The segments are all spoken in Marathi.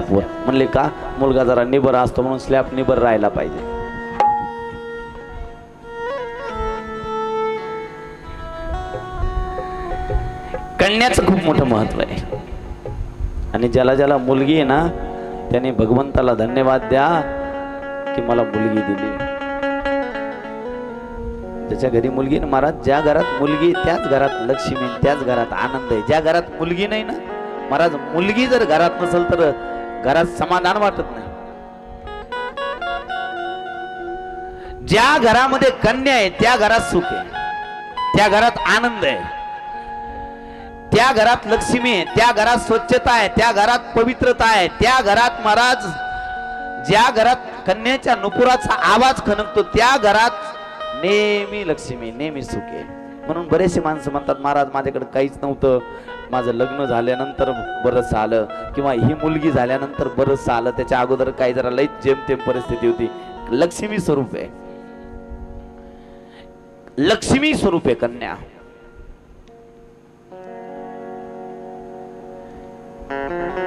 स्लॅबवर. म्हणले का? मुलगा जरा निबर असतो म्हणून स्लॅब निबर राहायला पाहिजे. कन्याचं खूप मोठं महत्व आहे. आणि ज्याला ज्याला मुलगी आहे ना त्याने भगवंताला धन्यवाद द्या की मला मुलगी दिली. ज्याच्या घरी मुलगी ना महाराज, ज्या घरात मुलगी त्याच घरात लक्ष्मी, त्याच घरात आनंद आहे. ज्या घरात मुलगी नाही ना महाराज, मुलगी जर घरात नसेल तर घरात समाधान वाटत नाही. ज्या घरामध्ये कन्या आहे त्या घरात सुख आहे, त्या घरात आनंद आहे, त्या घरात लक्ष्मी आहे, त्या घरात स्वच्छता आहे, त्या घरात पवित्रता आहे, त्या घरात महाराज ज्या घरात कन्याच्या नुपुराचा आवाज खणकतो त्या घरात नेहमी लक्ष्मी, नेहमी सुख आहे. म्हणून बरेचसे माणसं म्हणतात महाराज माझ्याकडे काहीच नव्हतं, माझं लग्न झाल्यानंतर बरंच आलं, किंवा ही मुलगी झाल्यानंतर बरंच आलं, त्याच्या अगोदर काही जरा लईच जेमतेम परिस्थिती होती. लक्ष्मी स्वरूप आहे, लक्ष्मी स्वरूप आहे कन्या.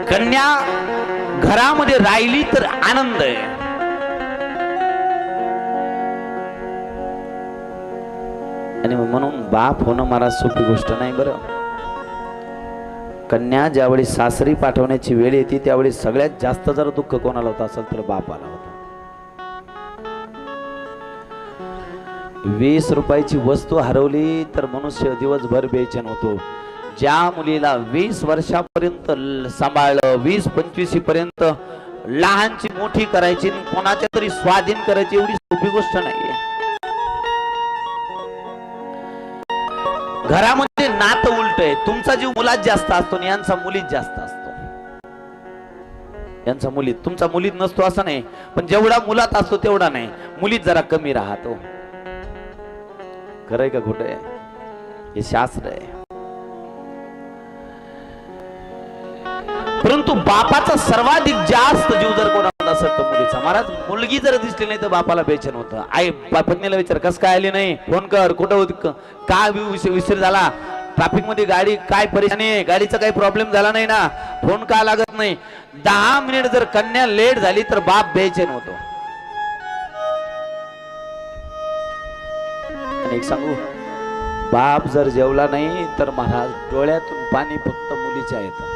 कन्या घरामध्ये राहिली तर आनंद आहे. आणि म्हणून बाप होणं महाराज सोपी गोष्ट नाही बरं. कन्या ज्यावेळी सासरी पाठवण्याची वेळ येते त्यावेळी सगळ्यात जास्त जर दुःख कोणाला होत असेल तर बापाला होतं. 20 रुपयाची वस्तू हरवली तर मनुष्य दिवसभर बेचैन होतो. ज्या मुलीला 20 वर्षापर्यंत सांभाळलं, 20-25 पर्यंत लहानची मोठी करायची, कोणाच्या तरी स्वाधीन करायची, एवढी सोपी गोष्ट नाहीये. घरामध्ये नातं उलट आहे. तुमचा जीव मुलात जास्त असतो आणि यांचा मुलीत जास्त असतो. यांचा मुलीत, तुमचा मुलीत नसतो असं नाही, पण जेवढा मुलात असतो तेवढा नाही. मुलीत जरा कमी राहतो. खरंय का खोटं आहे? हे शास्त्र आहे. परंतु बापाचा सर्वाधिक जास्त जीव जर कोणाला असेल तर मुलीचा. महाराज मुलगी जर दिसली नाही तर बापाला बेचैन होतं. आई पत्नीला विचार कस काय आली नाही, फोन कर, कुठं होती, काय विसर झाला, ट्रॅफिक मध्ये गाडी काय परेशानी आहे, गाडीचा काही प्रॉब्लेम झाला नाही ना, फोन का लागत नाही. 10 मिनिट जर कन्या लेट झाली तर बाप बेचैन होतो. आणि एक सांगू, बाप जर जेवला नाही तर महाराज डोळ्यातून पाणी फक्त मुलीच्या येतं.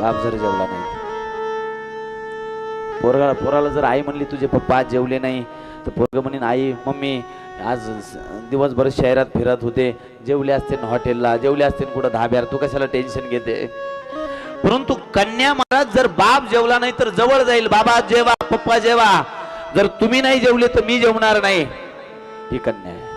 बाप जर जेवला नाही, पोराला जर आई म्हणली तुझे पप्पा आज जेवले नाही तर पोरग म्हणेन आई मम्मी आज दिवसभर शहरात फिरत होते, जेवले असते हॉटेलला, जेवले असते कुठं धाब्यावर, तू कशाला टेन्शन घेते. परंतु कन्या महाराज जर बाप जेवला नाही तर जवळ जाईल, बाबा जेवा, पप्पा जेवा, जर तुम्ही नाही जेवले तर मी जेवणार नाही. ही कन्या आहे.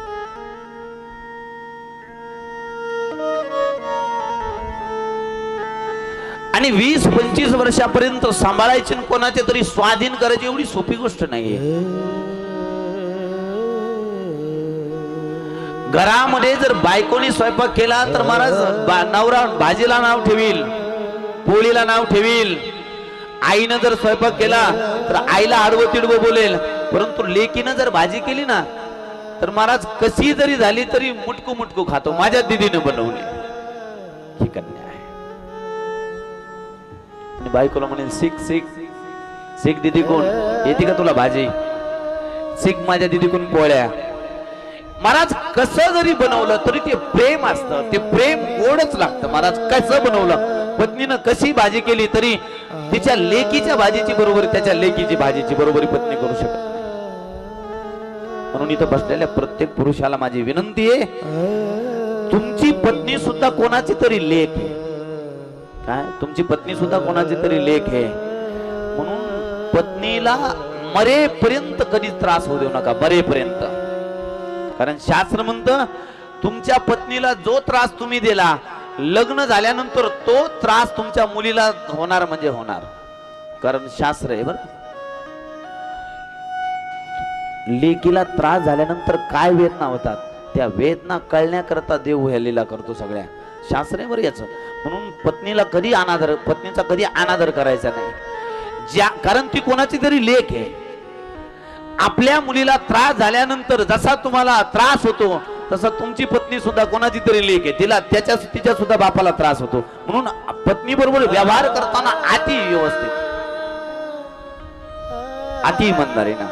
आणि 20-25 वर्षापर्यंत सांभाळायची, कोणाचे तरी स्वाधीन करायची, एवढी सोपी गोष्ट नाहीये. घरामध्ये जर बायकोनी स्वयंपाक केला तर महाराज नवरा भाजीला नाव ठेवील, पोळीला नाव ठेवील. आईनं जर स्वयंपाक केला तर आईला आडवं तिडवं बोलेल. परंतु लेकीनं जर भाजी केली ना तर महाराज कशी जरी झाली तरी मुटकू मुटकू खातो, माझ्या दीदीनं बनवली. ही कन्या आहे. बायकोला म्हणेल शिक शिक शिक दीदी कोण येते का तुला भाजी, शिक माझ्या दीदी कोण पोळ्या. महाराज कसं जरी बनवलं तरी ते प्रेम असतं, ते प्रेम गोडच लागतं. महाराज कसं बनवलं, पत्नीनं कशी भाजी केली तरी तिच्या लेकीच्या भाजीची बरोबरी, त्याच्या लेकीची भाजीची बरोबरी पत्नी करू शकत नाही. म्हणून इथं बसलेल्या प्रत्येक पुरुषाला माझी विनंती आहे, तुमची पत्नी सुद्धा कोणाची तरी लेक आहे. काय, तुमची पत्नी सुद्धा कोणाची तरी लेक आहे. म्हणून पत्नीला मरेपर्यंत कधीच त्रास होऊ देऊ नका, मरेपर्यंत. कारण शास्त्र म्हणतं तुमच्या पत्नीला जो त्रास तुम्ही दिला, लग्न झाल्यानंतर तो त्रास तुमच्या मुलीला होणार म्हणजे होणार. कारण शास्त्र आहे बरं. लेकीला त्रास झाल्यानंतर काय वेदना होतात, त्या वेदना कळण्याकरता देव ह्या लीला करतो सगळ्या. शास्त्र आहे बरं याचं. म्हणून पत्नीला कधी अनादर, पत्नीचा कधी अनादर करायचा नाही. कारण ती कोणाची तरी लेक आहे. आपल्या मुलीला त्रास झाल्यानंतर जसा तुम्हाला त्रास होतो तसा तुमची पत्नी सुद्धा कोणाची तरी लेक आहे, तिला तिच्या सुद्धा बापाला त्रास होतो. म्हणून पत्नी बरोबर व्यवहार करताना अति व्यवस्थित. अति इमानदारी ना.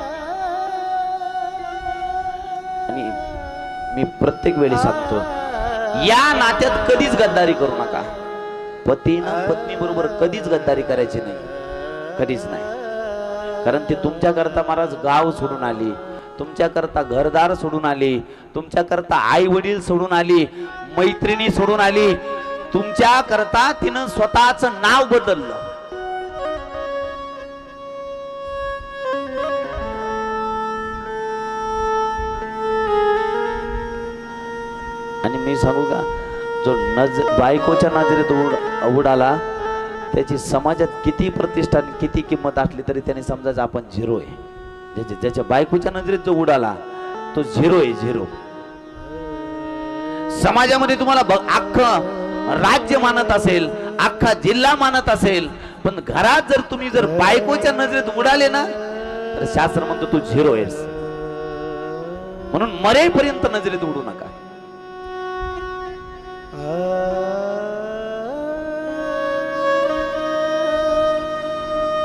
आणि मी प्रत्येक वेळी सांगतो, या नात्यात कधीच गद्दारी करू नका. पतीनं पत्नी बरोबर कधीच गद्दारी करायची नाही, कधीच नाही. कारण ती तुमच्या करता महाराज गाव सोडून आली, तुमच्या करता घरदार सोडून आली, तुमच्या करता आई वडील सोडून आली, मैत्रिणी सोडून आली, तुमच्या करता तिनं स्वतःच नाव बदललं. आणि मी सांगू का, जो बायकोच्या नजरेत उडाला त्याची समाजात किती प्रतिष्ठा आणि किती किंमत असली तरी त्याने समजायचं आपण झिरो आहे. ज्याच्या बायकोच्या नजरेत जो उडाला तो झिरो आहे, झिरो. समाजामध्ये तुम्हाला अख्खं राज्य मानत असेल, अख्खा जिल्हा मानत असेल, पण घरात जर तुम्ही बायकोच्या नजरेत उडाले ना तर शास्त्र म्हणतो तू झिरो आहेस. म्हणून मरेपर्यंत नजरेत उडू नका.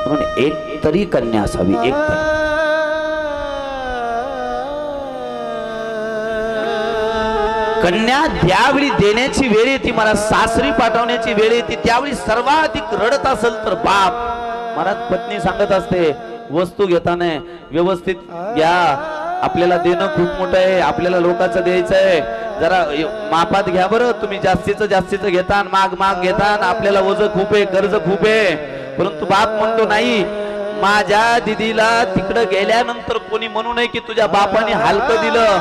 म्हणून एक तरी कन्या असावी, एक तरी. कन्या ज्यावेळी देण्याची वेळ येते, मला सासरी पाठवण्याची वेळ येते, त्यावेळी सर्वाधिक रडत असेल तर बाप. महाराज पत्नी सांगत असते, वस्तू घेताना व्यवस्थित घ्या, आपल्याला देणं खूप मोठं आहे, आपल्याला लोकांचं द्यायचं आहे, जरा मापात घ्या बरं. तुम्ही जास्तीचं घेता, माग घेता, आपल्याला ओझं खूप आहे, कर्ज खूप आहे. परंतु बाप म्हणतो नाही, माझ्या दिदीला तिकडं गेल्यानंतर कोणी म्हणू नये की तुझ्या बापाने हलकं दिलं,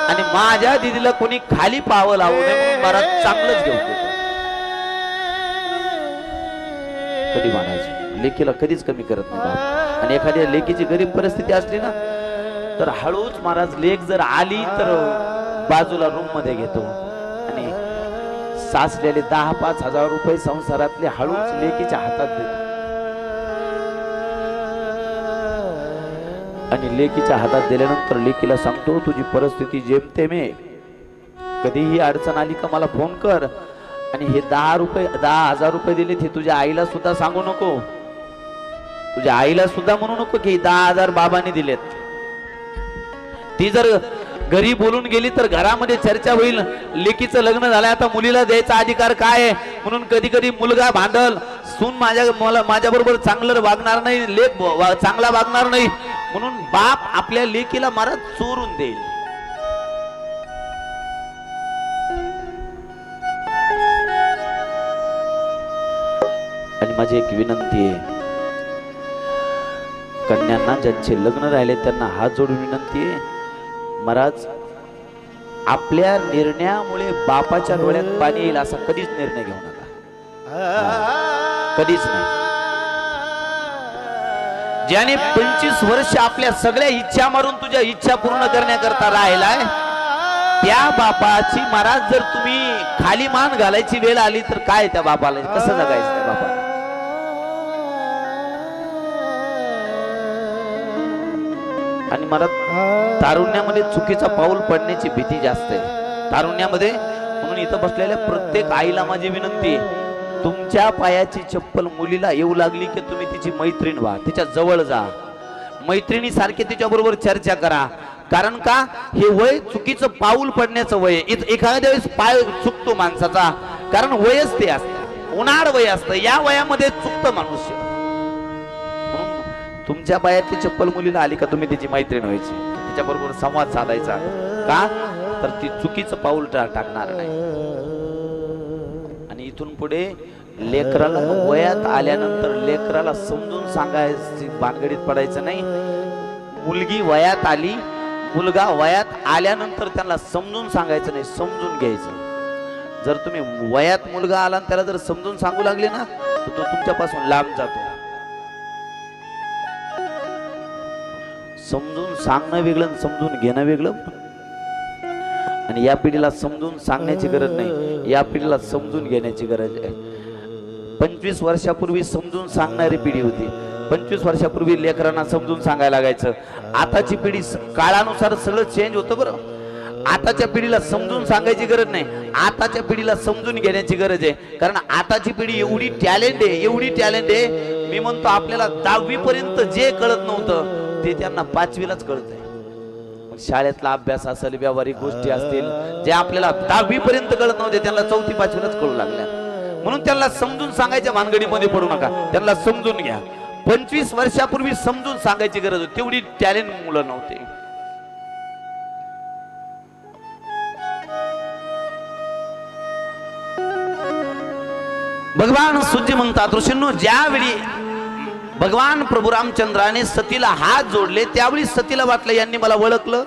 आणि माझ्या दिदीला कोणी खाली पावं लावू नये, म्हणून मला चांगलंच घेऊ देतो. कधी म्हणायचं लेकीला कधीच कमी करत नाही बाप. आणि एखाद्या लेकीची गरीब परिस्थिती असली ना तर हळूच महाराज लेक जर आली तर बाजूला रूम मध्ये घेतो आणि सासलेले 10-5 हजार रुपये संसारातले हळूच लेकीच्या हातात देतो. आणि लेकीच्या हातात दिल्यानंतर लेकीला सांगतो, तुझी परिस्थिती जेमतेम आहे, कधीही अडचण आली का मला फोन कर. आणि हे 10,000 रुपये दिलेत हे तुझ्या आईला सुद्धा सांगू नको, तुझ्या आईला सुद्धा म्हणू नको की 10,000 बाबांनी दिलेत. ती जर घरी बोलून गेली तर घरामध्ये चर्चा होईल, लेकीचं लग्न झालंय आता मुलीला द्यायचा अधिकार काय आहे. म्हणून कधी कधी मुलगा भांडल, सून माझ्या बरोबर चांगलं वागणार नाही, लेक चांगला वागणार नाही, म्हणून बाप आपल्या लेकीला महाराज चोरून देईल. आणि माझी एक विनंती आहे, कन्यांना ज्यांचे लग्न राहिले त्यांना हात जोडून विनंती आहे, महाराज आपल्या निर्णयामुळे बापाच्या डोळ्यात पाणी येईल असा कधीच निर्णय घेऊ नका, कधीच नाही. ज्याने 25 वर्ष आपल्या सगळ्या इच्छा मारून तुझ्या इच्छा पूर्ण करण्याकरता राहिलाय, त्या बापाची महाराज जर तुम्ही खाली मान घालायची वेळ आली तर काय त्या बापाला, कसं जगायचं त्या बापाला. आणि मला तारुण्यामध्ये चुकीचा पाऊल पडण्याची भीती जास्त आहे तारुण्यामध्ये. म्हणून इथं बसलेल्या प्रत्येक आईला माझी विनंती आहे, तुमच्या पायाची चप्पल मुलीला येऊ लागली की तुम्ही तिची मैत्रीण व्हा, तिच्या जवळ जा, मैत्रिणी सारखे तिच्या बरोबर चर्चा करा. कारण का, हे वय चुकीचं पाऊल पडण्याचं वय. एखाद्या वेळेस पाय चुकतो माणसाचा, कारण वयच ते असतं, उन्हाळ वय असतं, या वयामध्ये चुकतं मनुष्य. तुमच्या पायातली चप्पल मुलीला आली का तुम्ही तिची मैत्रीण व्हायची, तिच्या बरोबर संवाद साधायचा. का तर ती चुकीचं पाऊल टाकणार नाही. आणि इथून पुढे लेकराला वयात आल्यानंतर लेकराला समजून सांगायची भानगडीत पडायचं नाही. मुलगी वयात आली, मुलगा वयात आल्यानंतर त्यांना समजून सांगायचं नाही, समजून घ्यायचं. जर तुम्ही वयात मुलगा आला आणि त्याला जर समजून सांगू लागले ना तर तो तुमच्यापासून लांब जातो. समजून सांगणं वेगळं, समजून घेणं वेगळं. आणि या पिढीला समजून सांगण्याची गरज नाही, या पिढीला समजून घेण्याची गरज आहे. 25 वर्षापूर्वी समजून सांगणारी पिढी होती, 25 वर्षापूर्वी लेकरांना समजून सांगायला लागायचं. आताची पिढी काळानुसार सगळं चेंज होतं बरं. आताच्या पिढीला समजून सांगायची गरज नाही, आताच्या पिढीला समजून घेण्याची गरज आहे. कारण आताची पिढी एवढी टॅलेंट आहे, एवढी टॅलेंट आहे. मी म्हणतो आपल्याला 10वी पर्यंत जे कळत नव्हतं ते त्यांना 5वीलाच कळतंय. शाळेतला अभ्यास असेल, व्यावहारिक गोष्टी असतील, जे आपल्याला 10वी पर्यंत कळत नव्हते त्यांना 4थी 5वीलाच कळू लागल्या. म्हणून त्यांना समजून सांगायच्या भानगडीमध्ये पडू नका, त्यांना समजून घ्या. 25 वर्षापूर्वी समजून सांगायची गरज होती, तेवढी टॅलेंट मुलं नव्हते. भगवान सूर्य म्हणतात, ऋषींनो, ज्यावेळी भगवान प्रभू रामचंद्राने सतीला हात जोडले त्यावेळी सतीला वाटलं यांनी मला ओळखलं.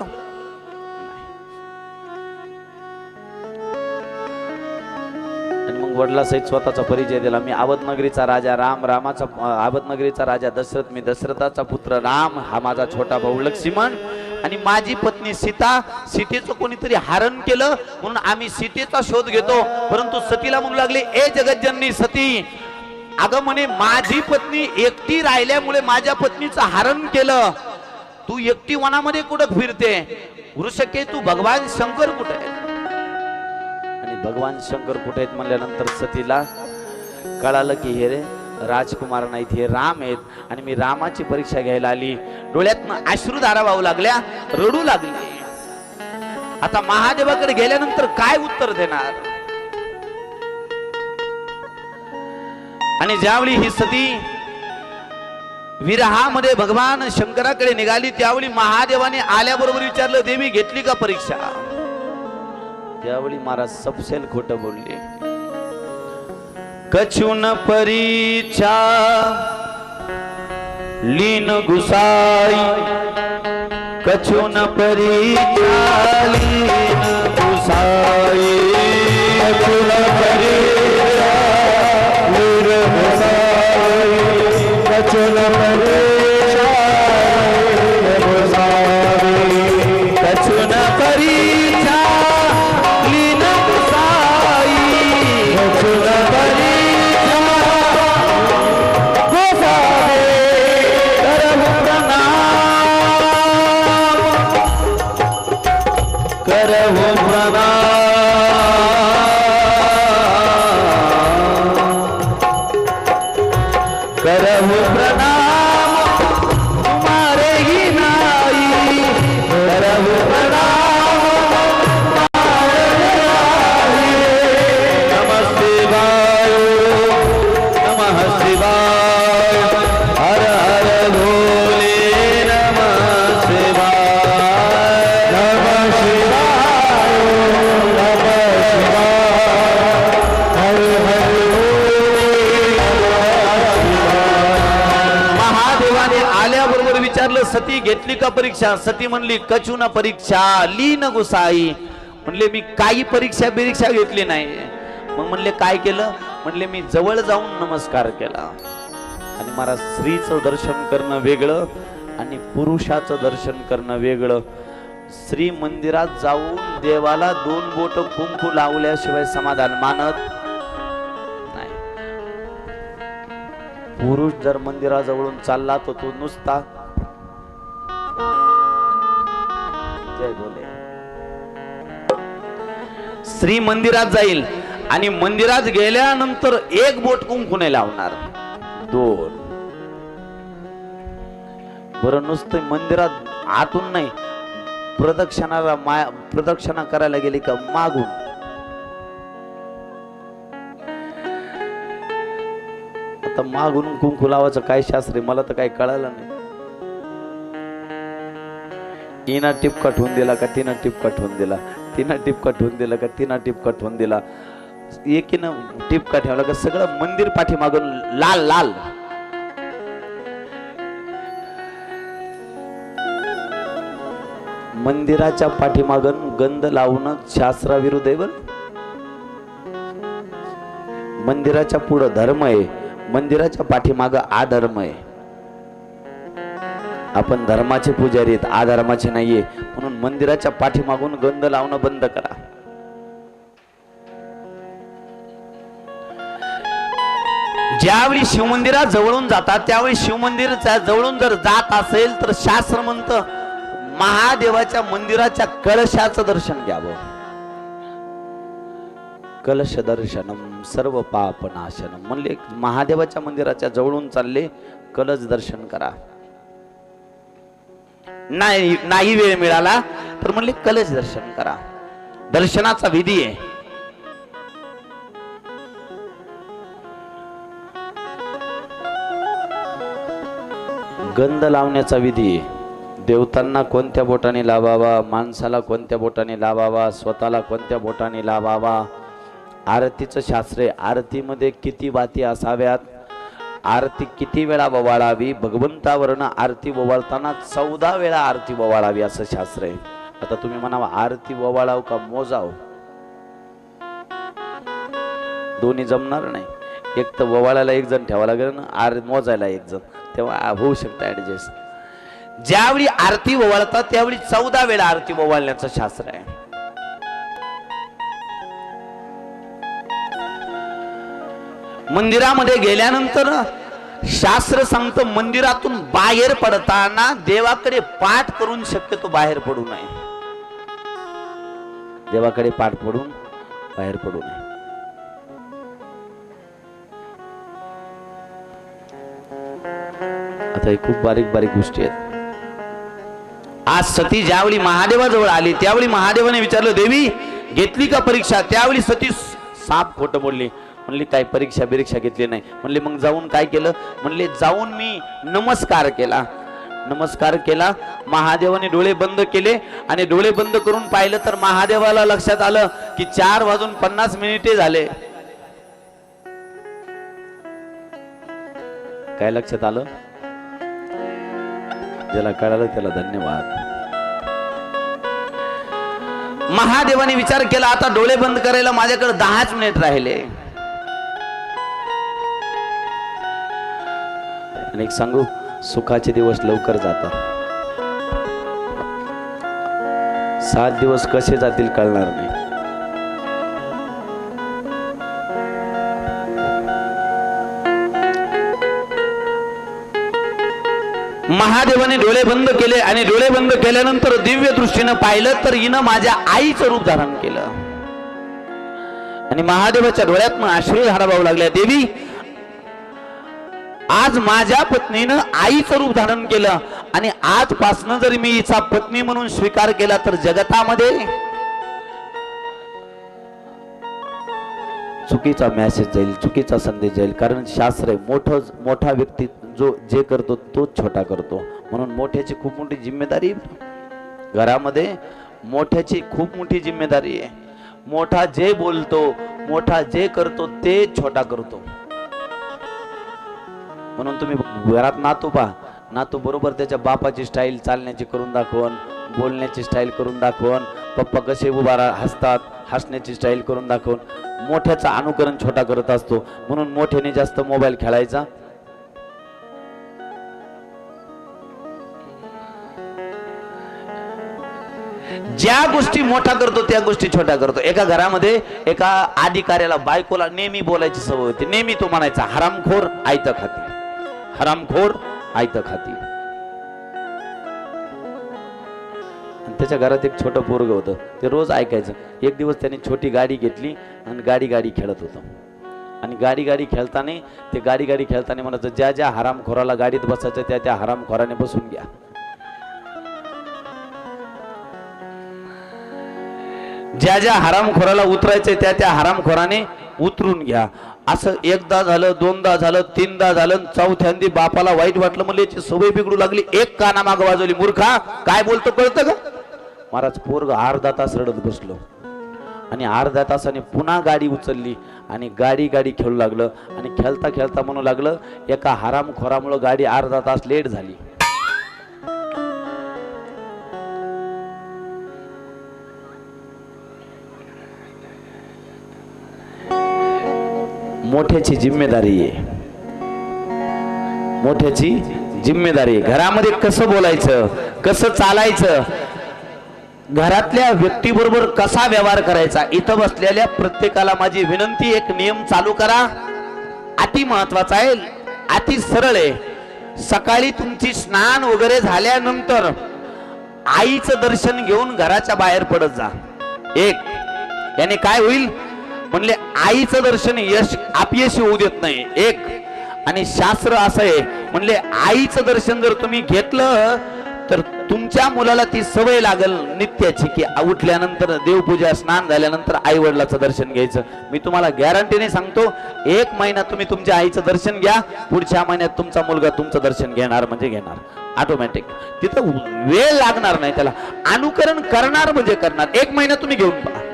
आणि मग वडिलांसहित स्वतःचा परिचय दिला. मी अवधनगरीचा राजा राम, अवधनगरीचा राजा दशरथ, मी दशरथाचा पुत्र राम, हा माझा छोटा भाऊ लक्ष्मण आणि माझी पत्नी सीता. सीतेचं कोणीतरी हरण केलं म्हणून आम्ही सीतेचा शोध घेतो. परंतु सतीला म्हणू लागले, ए जगज्जननी सती, अगं म्हणे माझी पत्नी एकटी राहिल्यामुळे माझ्या पत्नीचं हरण केलं. तू एकटी वनामध्ये कुठं फिरते? वृषकेतू भगवान शंकर कुठे आहेत? आणि भगवान शंकर कुठे आहेत म्हणल्यानंतर सतीला कळालं की हे रे राजकुमार नाहीत, हे राम आहेत. आणि मी रामाची परीक्षा घ्यायला आली. डोळ्यातनं अश्रुधारा वाहू लागल्या, रडू लागली. आता महादेवाकडे गेल्यानंतर काय उत्तर देणार? आणि ज्यावेळी ही सती विरहामध्ये भगवान शंकराकडे निघाली त्यावेळी महादेवाने आल्याबरोबर विचारलं, देवी घेतली का परीक्षा? त्यावेळी महाराज सबसेल खोट बोलले. कछुन परीक्षा लीन गुसाई, कछुन परीक्षा लीन गुसाई, कछुन परीक्षा लीन गुसाई, कछुन परीक्षा लीन गुसाई, कछुन परीक्षा लीन गुसाई, कछुन सती घेतली का परीक्षा? सती म्हणली कछुन परीक्षा लीन गुसाई. म्हणले मी काही परीक्षा घेतली नाही. मग म्हणले काय केलं? म्हणले मी जवळ जाऊन नमस्कार केला. आणि मला स्त्रीचं दर्शन करणं वेगळं आणि पुरुषाचं दर्शन करणं वेगळं. श्री मंदिरात जाऊन देवाला 2 बोट कुंकू लावल्याशिवाय समाधान मानत नाही. पुरुष जर मंदिराजवळून चालला तर तो नुसता श्री मंदिरात जाईल आणि मंदिरात गेल्यानंतर 1 बोट कुंकू नाही लावणार, 2. बरं नुसतं मंदिरात आतून नाही, प्रदक्षिणा करायला गेली का मागून. आता मागून कुंकू लावायचं काय शास्त्र मला तर काही कळालं नाही. हिना टिपका ठेवून दिला का तिनं टिपका ठेवून दिला, तिनं टिपका ठेवून दिला का तिनं टिपका ठेवून दिला, एकीनं टिपका ठेवला का सगळं मंदिर पाठीमागून लाल लाल. मंदिराच्या पाठीमागून गंध लावणं शास्त्राविरुद्ध आहे बरं. मंदिराच्या पुढं धर्म आहे, मंदिराच्या पाठीमागं अधर्म आहे. आपण धर्माचे पुजारी आहेत, अधर्माचे नाहीये. म्हणून मंदिराच्या पाठीमागून गंध लावणं बंद करा. ज्यावेळी शिवमंदिरात जवळून जातात त्यावेळी शिवमंदिराच्या जवळून जर जात असेल तर शास्त्र म्हणतं महादेवाच्या मंदिराच्या कलशाचं दर्शन घ्यावं. कलश दर्शनम सर्व पाप नाशनम म्हणले महादेवाच्या मंदिराच्या जवळून चालले कलश दर्शन करा. नाही वेळ मिळाला तर म्हणले कलश दर्शन करा. दर्शनाचा विधी आहे. गंध लावण्याचा विधी आहे. देवतांना कोणत्या बोटाने लावावा, माणसाला कोणत्या बोटाने लावावा, स्वतःला कोणत्या बोटाने लावावा. आरतीचं शास्त्र आहे. आरतीमध्ये किती वाती असाव्यात, आरती किती वेळा ववाळावी. भगवंतावरनं आरती ववाळताना 14 वेळा आरती ववाळावी असं शास्त्र आहे. आता तुम्ही म्हणावा आरती ववाळाव का मोजाव, दोन्ही जमणार नाही. एक तर ववाळायला एक जण ठेवा लागेल ना, मोजायला एक जण, तेव्हा होऊ शकतं ऍडजस्ट. ज्यावेळी आरती ववाळतात त्यावेळी 14 वेळा आरती ववाळण्याचं शास्त्र आहे. मंदिरामध्ये गेल्यानंतर शास्त्र सांगतं मंदिरातून बाहेर पडताना देवाकडे पाठ करून शक्यतो बाहेर पडू नये. देवाकडे पाठ पडून बाहेर पडू नये. आता हे खूप बारीक बारीक गोष्टी आहेत. आज सती ज्यावेळी महादेवाजवळ आली त्यावेळी महादेवाने विचारलं देवी घेतली का परीक्षा. त्यावेळी सती साप खोटं बोलली. म्हणली काय परीक्षा बिरीक्षा घेतली नाही. म्हणले मग जाऊन काय केलं. म्हणले जाऊन मी नमस्कार केला. नमस्कार केला. महादेवाने डोळे बंद केले आणि डोळे बंद करून पाहिलं तर महादेवाला लक्षात आलं की 4:50 झाले. काय लक्षात आलं. ज्याला कळालं त्याला धन्यवाद. महादेवाने विचार केला आता डोळे बंद करायला माझ्याकडे 10 मिनिट राहिले. आणि एक सांगू सुखाचे दिवस लवकर जातात. 7 दिवस कसे जातील कळणार नाही. महादेवाने डोळे बंद केले आणि डोळे बंद केल्यानंतर दिव्य दृष्टीनं पाहिलं तर हिनं माझ्या आईचं रूप धारण केलं. आणि महादेवाच्या डोळ्यात अश्रू धारावावू लागल्या. देवी आज माझ्या पत्नीनं आईचं रूप धारण केलं आणि आजपासून जर मी हिचा पत्नी म्हणून स्वीकार केला तर जगतामध्ये चुकीचा मेसेज जाईल, चुकीचा संदेश जाईल. कारण शास्त्र आहे मोठा व्यक्ती जो जे करतो तोच छोटा करतो. म्हणून मोठ्याची खूप मोठी जिम्मेदारी घरामध्ये, मोठ्याची खूप मोठी जिम्मेदारी आहे. मोठा जे बोलतो, मोठा जे करतो ते छोटा करतो. म्हणून तुम्ही घरात नातू पहा, नातू बरोबर त्याच्या बापाची स्टाईल चालण्याची करून दाखवून, बोलण्याची स्टाईल करून दाखवून, पप्पा कसे उभा हसतात हसण्याची स्टाईल करून दाखवून मोठ्याचं अनुकरण छोटा करत असतो. म्हणून मोठ्याने जास्त मोबाईल खेळायचा, ज्या गोष्टी मोठा करतो त्या गोष्टी छोट्या करतो. एका घरामध्ये एका अधिकाऱ्याला बायकोला नेहमी बोलायची सवय होती. नेहमी तो म्हणायचा हरामखोर आयतं खाती, हरामखोर आयतं खाती. त्याच्या घरात एक छोटं पोरग होतं, ते रोज ऐकायचं. एक दिवस त्याने छोटी गाडी घेतली आणि गाडी खेळत होतं. आणि गाडी खेळताना ते गाडी खेळताना म्हणायचं ज्या ज्या हरामखोराला गाडीत बसायचं त्या त्या हरामखोराने बसून घ्या. ज्या ज्या हरामखोराला उतरायचे त्या त्या हरामखोराने उतरून घ्या. असं एकदा झालं, दोनदा झालं, तीनदा झालं, चौथ्यांदी बापाला वाईट वाटलं. म्हणजे याची सवय बिघडू लागली. एक काना माग वाजवली. मूर्खा काय बोलतो कळतं का. महाराज पोरग अर्धा तास रडत बसलो आणि अर्ध्या तासाने पुन्हा गाडी उचलली आणि गाडी खेळू लागलं. आणि खेळता खेळता म्हणू लागलं एका हरामखोरामुळे गाडी अर्धा तास लेट झाली. मोठ्याची जिम्मेदारी आहे, मोठ्याची जिम्मेदारी आहे. घरामध्ये कसं बोलायचं, कसं चालायचं, घरातल्या व्यक्तीबरोबर कसा व्यवहार करायचा. इथं बसलेल्या प्रत्येकाला माझी विनंती, एक नियम चालू करा. अति महत्वाचा आहे, अति सरळ आहे. सकाळी तुमची स्नान वगैरे झाल्यानंतर आईचं दर्शन घेऊन घराच्या बाहेर पडत जा. एक याने काय होईल म्हणले आईचं दर्शन अपयशी होऊ देत नाही. एक आणि शास्त्र असं आहे म्हणले आईचं दर्शन जर तुम्ही घेतलं तर तुमच्या मुलाला ती सवय लागल नित्याची की उठल्यानंतर देवपूजा स्नान झाल्यानंतर आई वडिलाचं दर्शन घ्यायचं. मी तुम्हाला गॅरंटीने सांगतो 1 महिना तुम्ही तुमच्या आईचं दर्शन घ्या, पुढच्या महिन्यात तुमचा मुलगा तुमचं दर्शन घेणार म्हणजे घेणार ऑटोमॅटिक. तिथं वेळ लागणार नाही, त्याला अनुकरण करणार म्हणजे करणार. 1 महिना तुम्ही घेऊन पहा.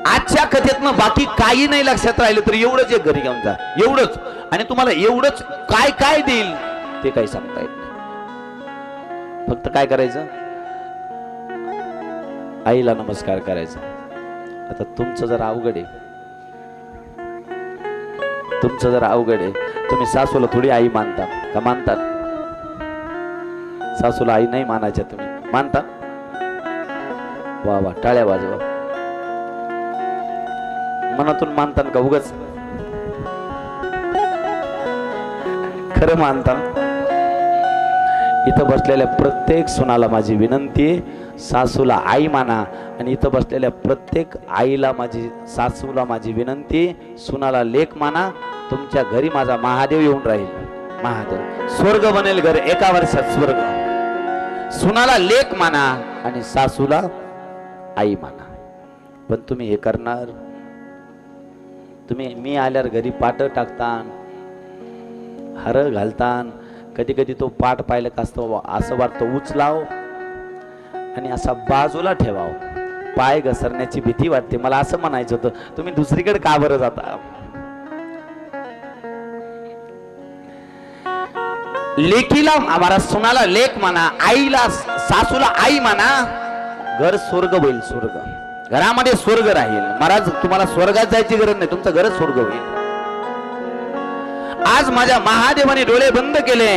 आजच्या कथेतनं बाकी काही नाही लक्षात राहिलं तर एवढंच एक घरी घेऊन जा, एवढंच. आणि तुम्हाला एवढंच काय काय देईल ते काही सांगता येत नाही. फक्त काय करायचं, आईला नमस्कार करायचा. आता तुमचं जर अवघड आहे, तुमचं जर अवघड आहे, तुम्ही सासूला थोडी आई मानता का? मानतात? सासूला आई नाही मानायच्या, तुम्ही मानता? वा वा, टाळ्या वाजवा. मनातून मानता का उगाच? खरं मानता? इथं बसलेल्या प्रत्येक सुनाला माझी विनंती आहे, सासूला आई माना. आणि इथं बसलेल्या प्रत्येक आईला माझी, सासूला माझी विनंती, सुनाला लेक माना. तुमच्या घरी माझा महादेव येऊन राहील. महादेव स्वर्ग बनेल घर, एका वर्षात स्वर्ग. सुनाला लेक माना आणि सासूला आई माना. पण तुम्ही हे करणार? तुम्ही मी आल्यावर घरी पाट टाकतान, हार घालतान. कधी कधी तो पाठ पाहिलं का असं वाटतं उचलाव आणि असा बाजूला ठेवाव. पाय घसरण्याची भीती वाटते. मला असं म्हणायचं होतं, तुम्ही दुसरीकडे का बरं जाता? लेकीला आम्हाला सुनाला लेक माना, आईला सासूला आई माना. घर स्वर्ग होईल, स्वर्ग. घरामध्ये स्वर्ग राहील. महाराज तुम्हाला स्वर्गात जायची गरज नाही, तुमचं घर स्वर्ग होईल. आज माझ्या महादेवाने डोळे बंद केले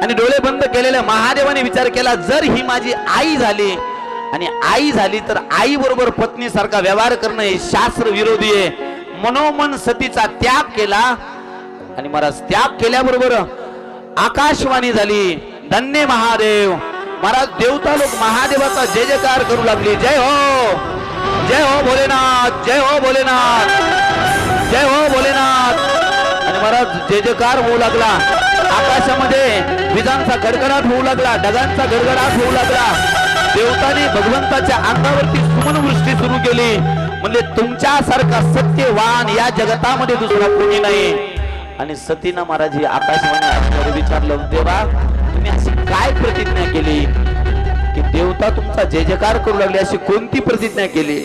आणि डोळे बंद केलेल्या महादेवाने विचार केला, जर ही माझी आई झाली आणि आई झाली तर आई बरोबर पत्नी सारखा व्यवहार करणं हे शास्त्र विरोधी आहे. मनोमन सतीचा त्याग केला आणि महाराज त्याग केल्याबरोबर आकाशवाणी झाली, धन्य महादेव. महाराज देवता लोक महादेवाचा जय जयकार करू लागले. जय हो, जय हो भोलेनाथ, जय हो भोलेनाथ, जय हो भोलेनाथ. आणि महाराज जय जयकार होऊ लागला. आकाशामध्ये विजांचा गडगडाट होऊ लागला, ढगांचा गडगडाट होऊ लागला. देवताने भगवंताच्या अंगावरती सुमनवृष्टी सुरू केली. म्हणजे तुमच्यासारखा सत्यवान या जगतामध्ये दुसरा कोणी नाही. आणि सतीनं महाराज ही आकाशवाणी विचारलं, देवा तुम्ही अशी काय प्रतिज्ञा केली की देवता तुमचा जय जयकार करू लागले? अशी कोणती प्रतिज्ञा केली?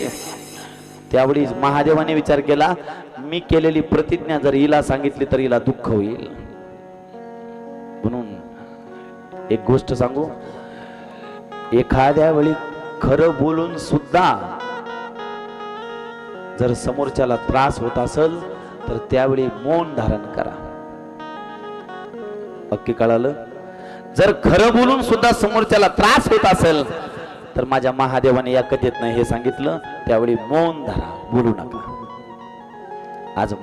त्यावेळी महादेवाने विचार केला, मी केलेली प्रतिज्ञा जर हिला सांगितली तर हिला दुःख होईल. म्हणून एक गोष्ट सांगू, एखाद्या वेळी खरं बोलून सुद्धा जर समोरच्याला त्रास होत असेल तर त्यावेळी मौन धारण करा. पक्की कळालं? जर खरं बोलून सुद्धा समोरच्याला त्रास होत असेल तर माझ्या महादेवाने या कथेत नाही हे सांगितलं, त्यावेळी मौन धरा, बोलू नका. आज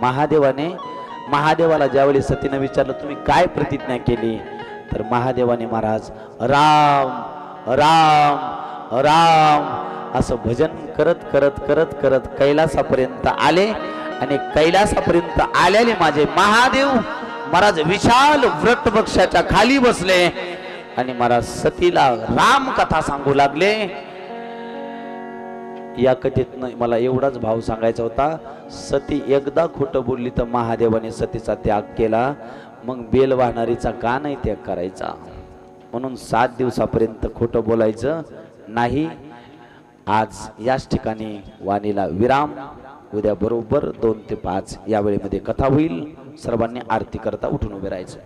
महादेवाला ज्यावेळी सतीनं विचारलं तुम्ही काय प्रतिज्ञा केली, तर महादेवाने महाराज राम राम राम असं भजन करत करत करत करत कैलासापर्यंत आले. आणि कैलासापर्यंत आलेले माझे महादेव महाराज विशाल वृक्षाच्या खाली बसले आणि महाराज सतीला राम कथा सांगू लागले. या कथेतनं मला एवढाच भाव सांगायचा होता, सती एकदा खोटं बोलली तर महादेवाने सतीचा त्याग केला, मग बेल वाहणारीचा का नाही त्याग करायचा? म्हणून 7 दिवसापर्यंत खोटं बोलायचं नाही. आज याच ठिकाणी वाणीला विराम. उद्या बरोबर 2 ते 5 या वेळेमध्ये कथा होईल. सर्वांनी आरती करता उठून उभे राहायचं.